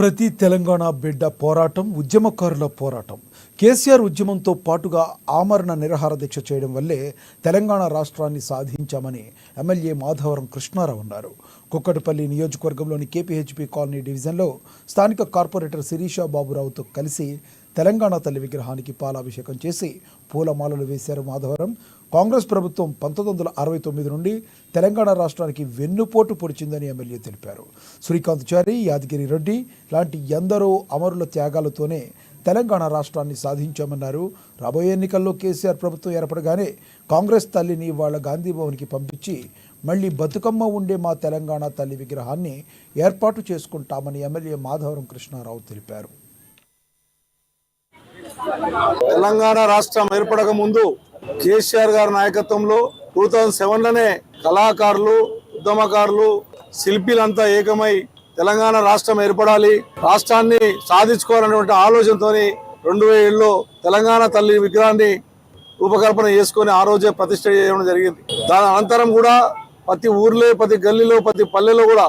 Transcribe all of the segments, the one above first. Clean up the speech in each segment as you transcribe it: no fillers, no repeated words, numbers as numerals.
ప్రతి తెలంగాణ బిడ్డ పోరాటం ఉద్యమకారుల పోరాటం. కేసీఆర్ ఉద్యమంతో పాటుగా ఆమరణ నిరాహార దీక్ష చేయడం వల్లే తెలంగాణ రాష్ట్రాన్ని సాధించామని ఎమ్మెల్యే మాధవరం కృష్ణారావు అన్నారు. కుక్కటిపల్లి నియోజకవర్గంలోని కేపీహెచ్పీ కాలనీ డివిజన్లో స్థానిక కార్పొరేటర్ శిరీషా బాబురావుతో కలిసి తెలంగాణ తల్లి విగ్రహానికి పాలాభిషేకం చేసి పూలమాలలు వేశారు. మాధవరం కాంగ్రెస్ ప్రభుత్వం 1969 నుండి తెలంగాణ రాష్ట్రానికి వెన్నుపోటు పొడిచిందని ఎమ్మెల్యే తెలిపారు. శ్రీకాంత్ చారి, యాదగిరి రెడ్డి లాంటి ఎందరో అమరుల త్యాగాలతోనే తెలంగాణ రాష్ట్రాన్ని సాధించామన్నారు. రాబోయే ఎన్నికల్లో కేసీఆర్ ప్రభుత్వం ఏర్పడగానే కాంగ్రెస్ తల్లిని వాళ్ళ గాంధీ భవన్కి పంపించి మళ్లీ బతుకమ్మ ఉండే మా తెలంగాణ తల్లి విగ్రహాన్ని ఏర్పాటు చేసుకుంటామని ఎమ్మెల్యే మాధవరం కృష్ణారావు తెలిపారు. తెలంగాణ రాష్ట్రం ఏర్పడక ముందు కేసీఆర్ గారి నాయకత్వంలో 2007లోనే కళాకారులు, ఉద్యమకారులు, శిల్పీలంతా ఏకమై తెలంగాణ రాష్ట్రం ఏర్పడాలి, రాష్ట్రాన్ని సాధించుకోవాలనేటువంటి ఆలోచనతో 2007లో తెలంగాణ తల్లి విగ్రహాన్ని రూపకల్పన చేసుకుని ఆ రోజే ప్రతిష్ఠ చేయడం జరిగింది. దాని అనంతరం కూడా ప్రతి ఊర్లో, ప్రతి గల్లీలో, ప్రతి పల్లెలో కూడా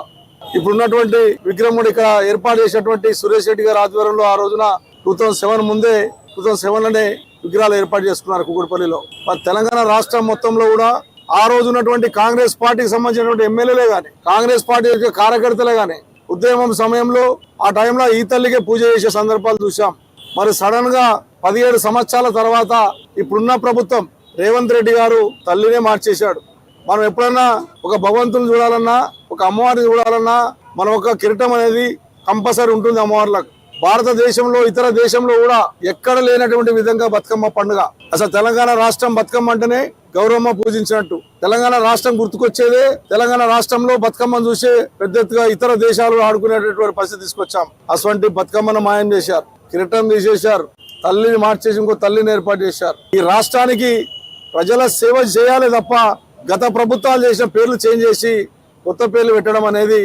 ఇప్పుడున్నటువంటి విగ్రహం ఇక్కడ ఏర్పాటు చేసినటువంటి సురేష్ రెడ్డి గారి ఆధ్వర్యంలో ఆ రోజున 2007 ముందే 2007లోనే విగ్రహాలు ఏర్పాటు చేసుకున్నారు కుక్కటిపల్లిలో. మరి తెలంగాణ రాష్ట్రం మొత్తంలో కూడా ఆ రోజు ఉన్నటువంటి కాంగ్రెస్ పార్టీకి సంబంధించినటువంటి ఎమ్మెల్యేలే కానీ, కాంగ్రెస్ పార్టీ యొక్క కార్యకర్తలే కానీ ఉద్యమం సమయంలో ఆ టైంలో ఈ తల్లికే పూజ చేసే సందర్భాలు చూసాం. మరి సడన్ గా 17 సంవత్సరాల తర్వాత ఇప్పుడున్న ప్రభుత్వం రేవంత్ రెడ్డి గారు తల్లినే మార్చేశాడు. మనం ఎప్పుడన్నా ఒక భగవంతుని చూడాలన్నా, ఒక అమ్మవారిని చూడాలన్నా మనం ఒక కిరీటం అనేది కంపల్సరీ ఉంటుంది అమ్మవార్లకు. భారతదేశంలో ఇతర దేశంలో కూడా ఎక్కడ లేనటువంటి విధంగా బతుకమ్మ పండుగ. అసలు తెలంగాణ రాష్ట్రం బతుకమ్మ అంటేనే గౌరవమ్మ పూజించినట్టు. తెలంగాణ రాష్ట్రం గుర్తుకొచ్చేదే తెలంగాణ రాష్ట్రంలో బతుకమ్మను చూసే పెద్ద ఎత్తుగా ఇతర దేశాలు ఆడుకునేటటువంటి పరిస్థితి తీసుకొచ్చాం. అటువంటి బతుకమ్మను మాయం చేశారు, కిరీటం తీసేశారు, తల్లిని మార్చేసి ఇంకో తల్లిని ఏర్పాటు చేశారు. ఈ రాష్ట్రానికి ప్రజల సేవ చేయాలి తప్ప గత ప్రభుత్వాలు చేసిన పేర్లు చేంజ్ చేసి కొత్త పేర్లు పెట్టడం అనేది